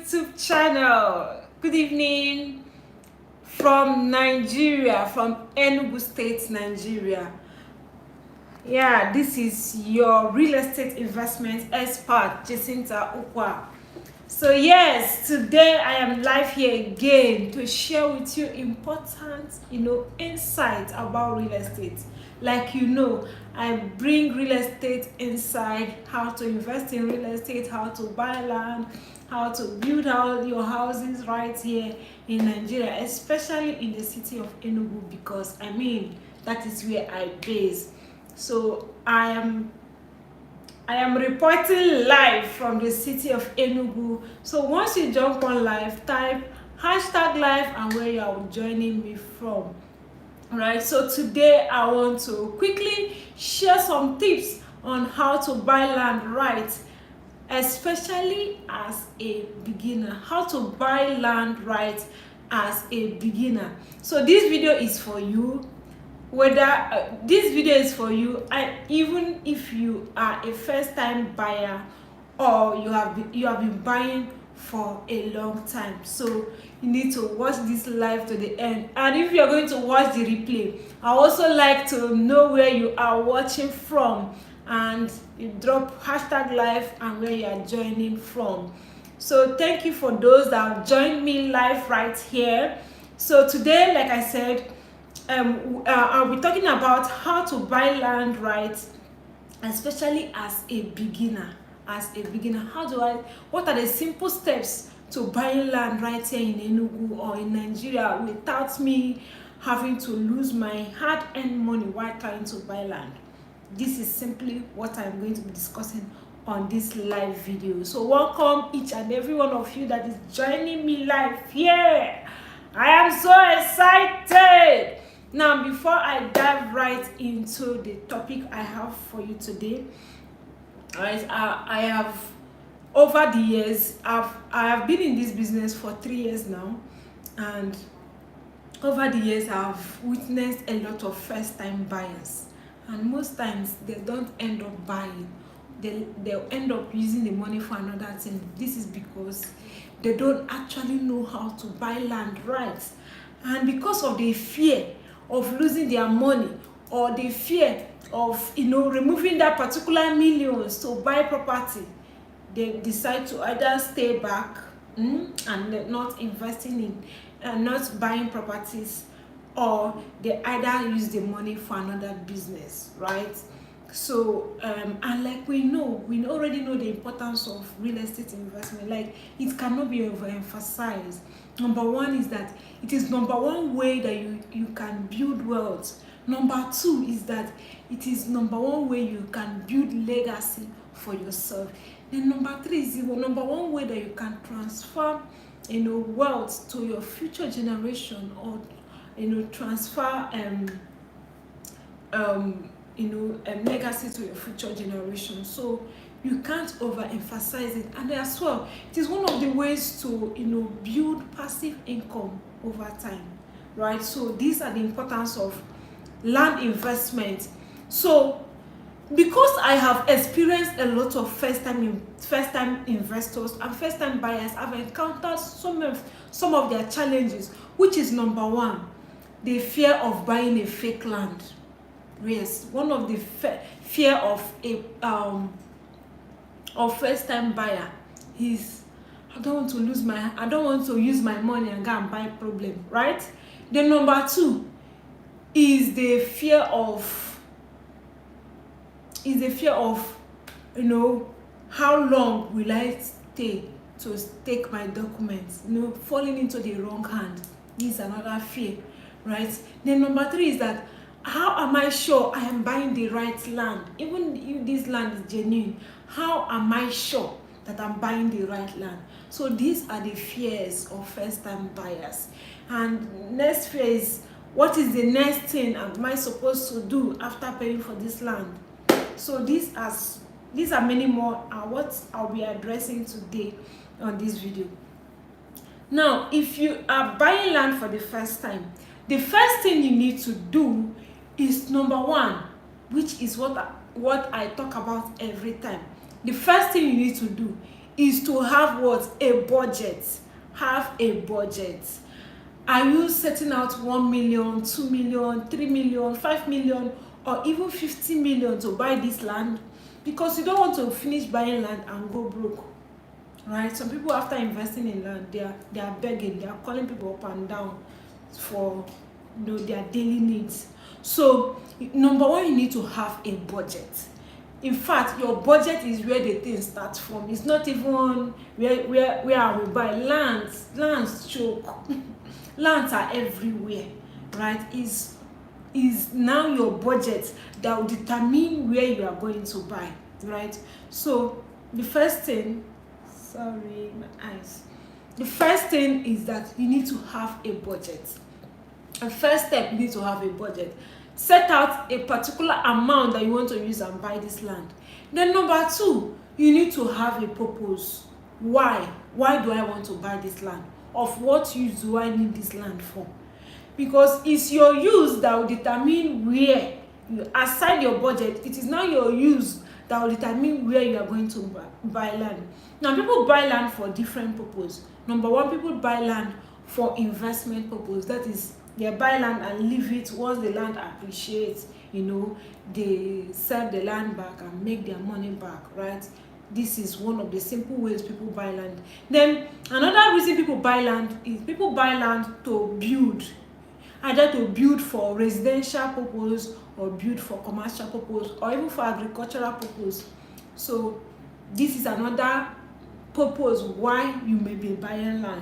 YouTube channel. Good evening from Nigeria, from Enugu State, Nigeria. Yeah, this is your real estate investment expert, Jacinta Ukwa. So yes, today I am live here again to share with you important, insights about real estate. Like I bring real estate inside, how to invest in real estate, how to buy land, how to build out your houses right here in Nigeria, especially in the city of Enugu, because that is where I base. So I am reporting live from the city of Enugu. So once you jump on live, type #live and where you are joining me from. Alright, so today I want to quickly share some tips on how to buy land right, especially as a beginner. How to buy land right as a beginner. So this video is for you. Whether this video is for you, even if you are a first-time buyer or you have been buying for a long time. So you need to watch this live to the end. And if you are going to watch the replay, I also like to know where you are watching from, and you drop #live and where you are joining from. So thank you for those that have joined me live right here. So today, like I said, I'll be talking about how to buy land right, especially as a beginner. What are the simple steps to buying land right here in Enugu or in Nigeria without me having to lose my hard-earned money while trying to buy land? This is simply what I'm going to be discussing on this live video. So welcome each and every one of you that is joining me live here. I am so excited. Now, before I dive right into the topic I have for you today, I have, over the years, I have been in this business for 3 years now, and over the years I've witnessed a lot of first-time buyers, and most times they don't end up buying. They'll end up using the money for another thing. This is because they don't actually know how to buy land right, and because of the fear of losing their money, or the fear of removing that particular millions to buy property, they decide to either stay back and not investing in and not buying properties, or they either use the money for another business, right? So and like we already know the importance of real estate investment. Like, it cannot be overemphasized. Number one is that it is number one way that you can build wealth. Number two is that it is number one way you can build legacy for yourself. Then number three is the number one way that you can transfer wealth to your future generation, or transfer legacy to your future generation. So you can't overemphasize it. And as well, it is one of the ways to build passive income over time, right? So these are the importance of land investment. So because I have experienced a lot of first-time investors and first-time buyers, I've encountered some of their challenges, which is number one, the fear of buying a fake land. Yes, one of the fear of a first-time buyer is, I don't want to use my money and go and buy problem, right? Then number two is the fear of how long will I stay to take my documents, falling into the wrong hand. This is another fear, right? Then number three is that, how am I sure I am buying the right land? Even if this land is genuine, how am I sure that I'm buying the right land? So these are the fears of first-time buyers. And next fear is, what is the next thing am I supposed to do after paying for this land? So these are many more what I'll be addressing today on this video. Now, if you are buying land for the first time, the first thing you need to do is number one, which is what I talk about every time. The first thing you need to do is to have what? A budget. Have a budget. Are you setting out 1 million, 2 million, 3 million, 5 million, or even 50 million to buy this land? Because you don't want to finish buying land and go broke, right? Some people, after investing in land, they are begging, they are calling people up and down for their daily needs. So number one, you need to have a budget. In fact, your budget is where the thing starts from. It's not even where I will buy lands choke. Lands are everywhere, right? Is now your budget that will determine where you are going to buy, right? So the first thing, sorry, my eyes. The first thing is that you need to have a budget. The first step, you need to have a budget. Set out a particular amount that you want to use and buy this land. Then number two, you need to have a purpose. Why do I want to buy this land? Of what use do I need this land for? Because it's your use that will determine where you, aside your budget, it is now your use that will determine where you are going to buy land. Now, people buy land for different purposes. Number one, people buy land for investment purpose. That is, they buy land and leave it. Once the land appreciates, they sell the land back and make their money back, right? This is one of the simple ways people buy land. Then another reason people buy land is people buy land to build, either to build for residential purpose or build for commercial purpose or even for agricultural purpose. So this is another purpose why you may be buying land.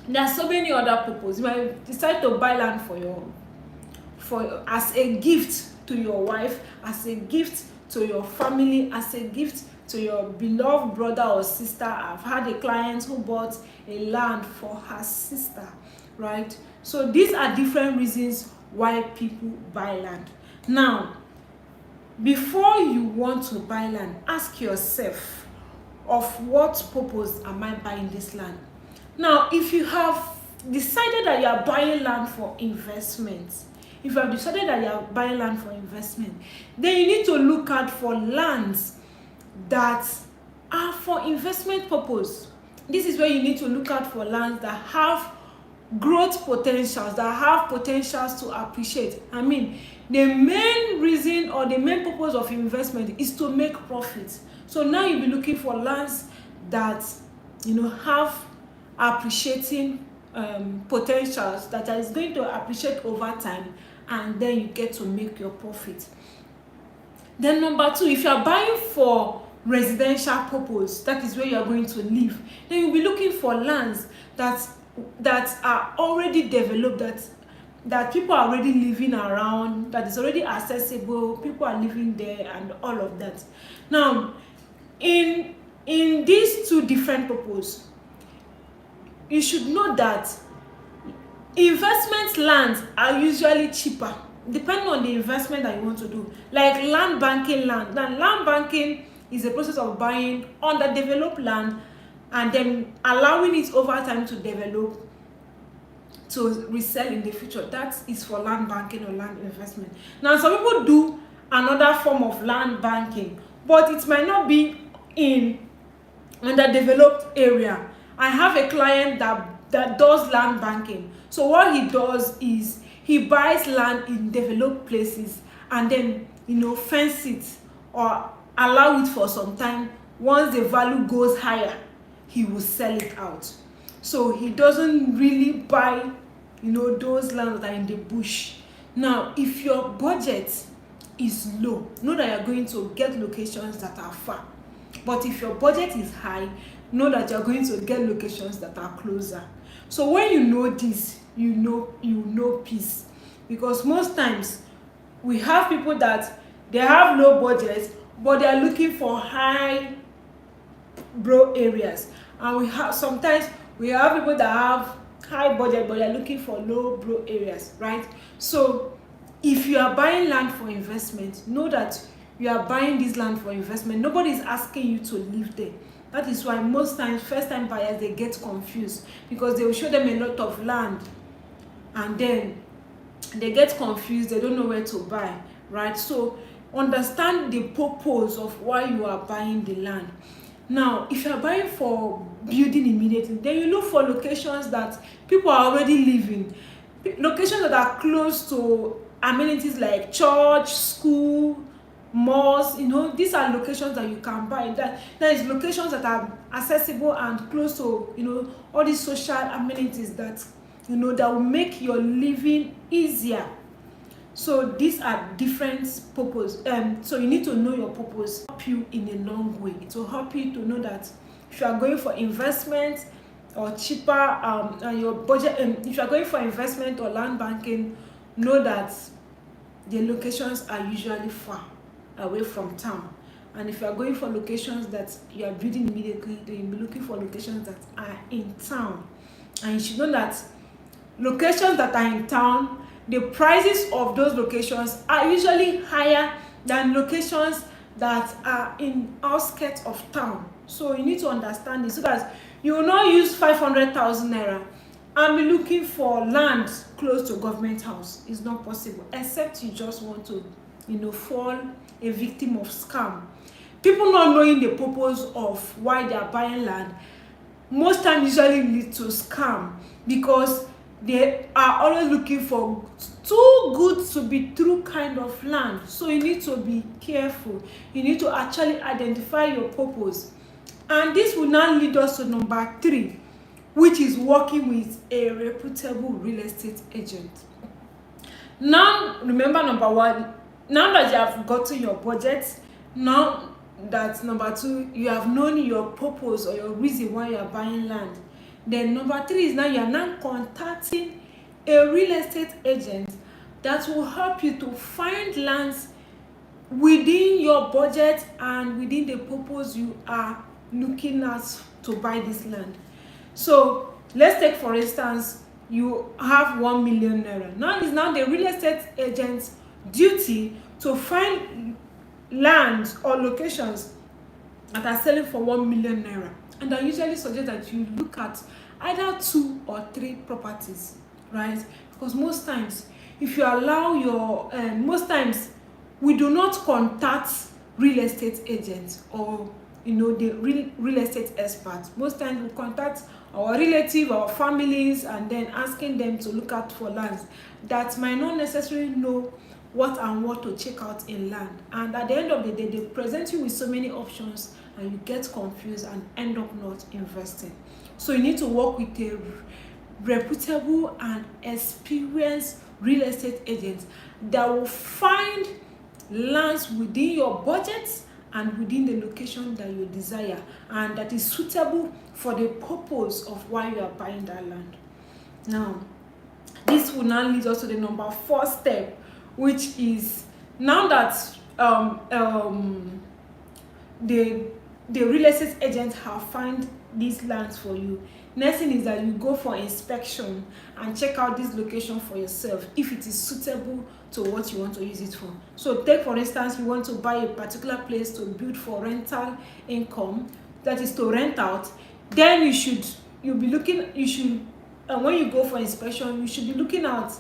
There are so many other purposes. You might decide to buy land as a gift to your wife, as a gift to your family, as a gift to your beloved brother or sister. I've had a client who bought a land for her sister, right? So these are different reasons why people buy land. Now, before you want to buy land, ask yourself, of what purpose am I buying this land? Now, if you have decided that you are buying land for investment, then you need to look out for lands that are for investment purpose. This is where you need to look out for lands that have growth potentials, that have potentials to appreciate. I mean, the main reason or the main purpose of investment is to make profit. So now you'll be looking for lands that have appreciating potentials, that is going to appreciate over time, and then you get to make your profit. Then number two, if you are buying for residential purpose, that is where you are going to live, then you'll be looking for lands that are already developed, that people are already living around, that is already accessible, people are living there, and all of that. Now, in these two different purposes, you should know that investment lands are usually cheaper, depending on the investment that you want to do. Like land banking land. Now, land banking is a process of buying underdeveloped land and then allowing it over time to develop, to resell in the future. That is for land banking or land investment. Now, some people do another form of land banking, but it might not be in underdeveloped area. I have a client that does land banking. So what he does is he buys land in developed places and then fence it or allow it for some time. Once the value goes higher, he will sell it out. So he doesn't really buy those lands that are in the bush. Now, if your budget is low, know that you're going to get locations that are far. But if your budget is high, know that you're going to get locations that are closer. So when you know this, you know peace. Because most times we have people that they have low budgets, but they are looking for high brow areas. And sometimes we have people that have high budget, but they are looking for low brow areas, right? So if you are buying land for investment, know that you are buying this land for investment. Nobody is asking you to live there. That is why most times first-time buyers, they get confused, because they will show them a lot of land and then they get confused, they don't know where to buy, right? So understand the purpose of why you are buying the land. Now, if you are buying for building immediately, then you look for locations that people are already living, locations that are close to amenities like church, school, malls. These are locations that you can buy. That is locations that are accessible and close to all these social amenities that that will make your living easier. So these are different purpose. So you need to know your purpose. Help you in a long way. It will help you to know that if you are going for investment or cheaper and your budget, if you are going for investment or land banking, know that the locations are usually far away from town. And if you are going for locations that you are building immediately, then you'll be looking for locations that are in town. And you should know that locations that are in town, the prices of those locations are usually higher than locations that are in outskirts of town. So you need to understand this, so that you will not use 500,000 naira and be looking for land close to government house. It's not possible, except you just want to fall a victim of scam. People not knowing the purpose of why they are buying land most times usually lead to scam, because they are always looking for too good to be true kind of land. So you need to be careful. You need to actually identify your purpose. And this will now lead us to number 3, which is working with a reputable real estate agent. Now, remember number 1, now that you have gotten your budget, now that number 2, you have known your purpose or your reason why you are buying land. Then number 3 is now you are now contacting a real estate agent that will help you to find lands within your budget and within the purpose you are looking at to buy this land. So let's take for instance, you have 1 million naira. Now it's now the real estate agent's duty to find lands or locations that are selling for 1 million naira. And I usually suggest that you look at either 2 or 3 properties, right? Because most times, if you allow your most times we do not contact real estate agents or the real estate experts. Most times we contact our relatives, our families, and then asking them to look out for lands that might not necessarily know what and what to check out in land. And at the end of the day, they present you with so many options and you get confused and end up not investing. So you need to work with a reputable and experienced real estate agent that will find lands within your budget and within the location that you desire, and that is suitable for the purpose of why you are buying that land. Now, this will now lead us to the number 4 step, which is now that the real estate agent have found these lands for you. Next thing is that you go for inspection and check out this location for yourself if it is suitable to what you want to use it for. So take for instance, you want to buy a particular place to build for rental income, that is to rent out. Then when you go for inspection, you should be looking at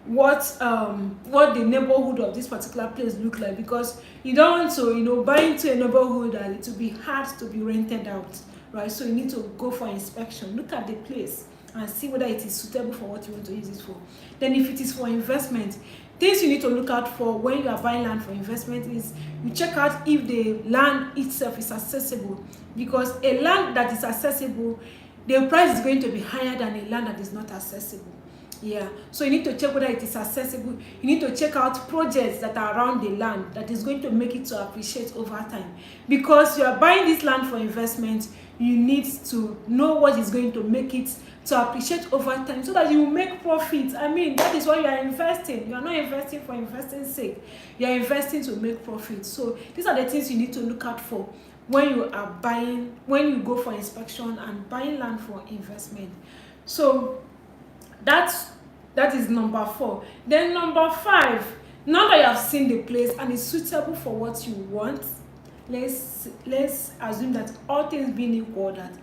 what the neighborhood of this particular place look like, because you don't want to buy into a neighborhood that it will be hard to be rented out, right? So you need to go for inspection, look at the place and see whether it is suitable for what you want to use it for. Then if it is for investment, things you need to look out for when you are buying land for investment is you check out if the land itself is accessible, because a land that is accessible, the price is going to be higher than a land that is not accessible. Yeah, so you need to check whether it is accessible. You need to check out projects that are around the land that is going to make it to appreciate over time. Because you are buying this land for investment, you need to know what is going to make it to appreciate over time so that you will make profit. I mean, that is why you are investing. You are not investing for investing's sake. You are investing to make profit. So these are the things you need to look out for when you go for inspection and buying land for investment. So that is number 4. Then number 5, now that you have seen the place and it's suitable for what you want, let's assume that all things being equal, that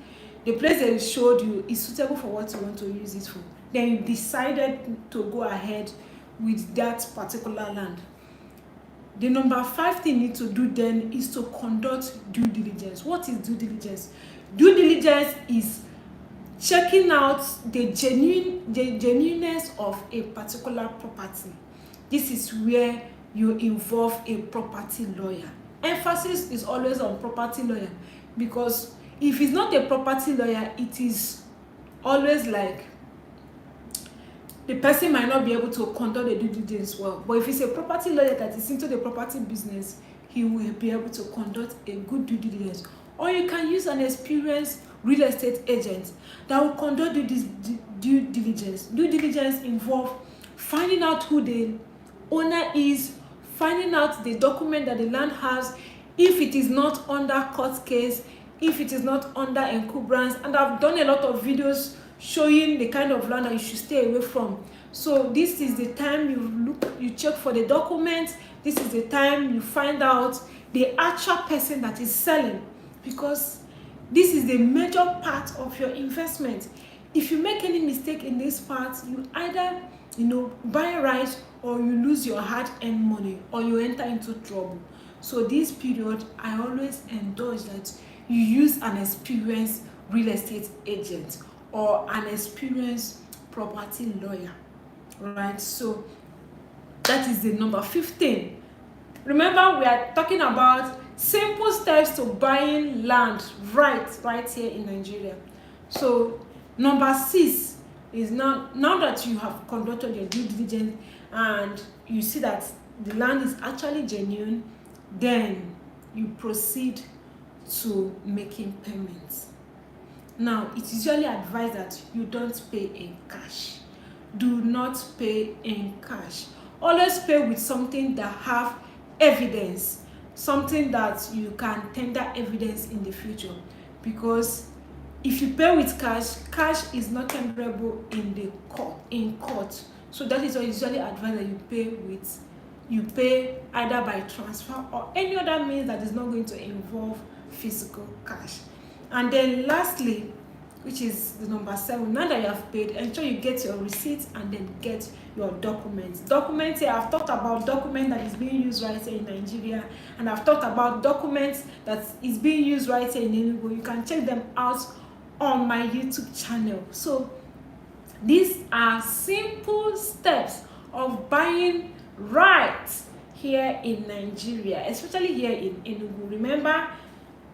the place they showed you is suitable for what you want to use it for. Then you decided to go ahead with that particular land. The number 5 thing you need to do then is to conduct due diligence. What is due diligence? Due diligence is checking out the genuineness of a particular property. This is where you involve a property lawyer. Emphasis is always on property lawyer, because if it's not a property lawyer, it is always like the person might not be able to conduct the due diligence well. But if it's a property lawyer that is into the property business, he will be able to conduct a good due diligence. Or you can use an experienced real estate agent that will conduct due diligence. Due diligence involves finding out who the owner is, finding out the document that the land has, if it is not under court case, if it is not under encumbrance. And I've done a lot of videos showing the kind of land that you should stay away from. So this is the time you check for the documents. This is the time you find out the actual person that is selling, because this is the major part of your investment. If you make any mistake in this part, you either buy right, or you lose your hard-earned money, or you enter into trouble. So this period, I always endorse that you use an experienced real estate agent or an experienced property lawyer, right? So that is the number 15. Remember, we are talking about simple steps to buying land right here in Nigeria. So number 6 is now that you have conducted your due diligence and you see that the land is actually genuine, then you proceed to making payments. Now, it is usually advised that you don't pay in cash. Do not pay in cash. Always pay with something that have evidence, something that you can tender evidence in the future. Because if you pay with cash is not tenderable in court. So that is why it's usually advised that you pay either by transfer or any other means that is not going to involve physical cash. And then lastly, which is the number 7, now that you have paid, ensure you get your receipts and then get your documents. Documents here, I've talked about documents that is being used right here in Nigeria, and I've talked about documents that is being used right here in Enugu. You can check them out on my YouTube channel. So these are simple steps of buying right here in Nigeria, especially here in Enugu. Remember,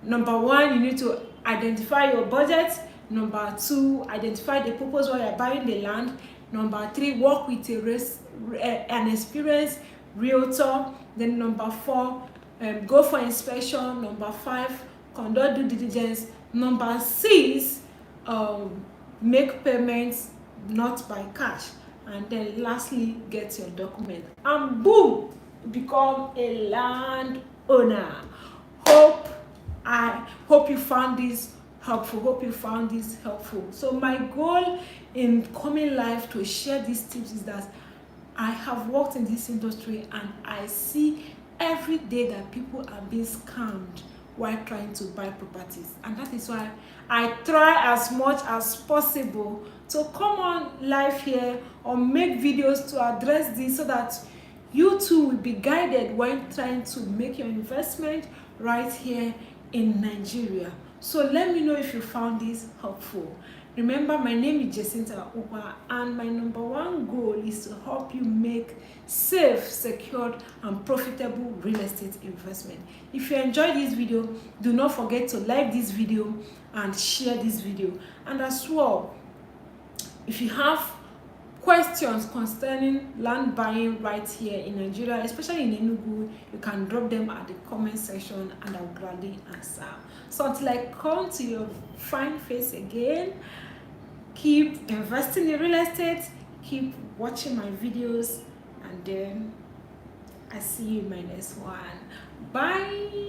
number 1, you need to identify your budget. Number 2, identify the purpose why you're buying the land. Number 3, work with an experienced realtor. Then number 4, go for inspection. Number 5, conduct due diligence. Number 6, make payments not by cash. And then lastly, get your document. And boom, become a land owner. Hope you found this helpful. So my goal in coming live to share these tips is that I have worked in this industry and I see every day that people are being scammed while trying to buy properties, and that is why I try as much as possible to come on live here or make videos to address this, so that you too will be guided when trying to make your investment right here in Nigeria. So let me know if you found this helpful. Remember, my name is Jacinta Ukwa, and my number 1 goal is to help you make safe, secured, and profitable real estate investment. If you enjoyed this video, do not forget to like this video and share this video. And as well, if you have questions concerning land buying right here in Nigeria, especially in Enugu, you can drop them at the comment section and I'll gladly answer. So until I come to your fine face again, keep investing in real estate, keep watching my videos, and then I see you in my next one. Bye.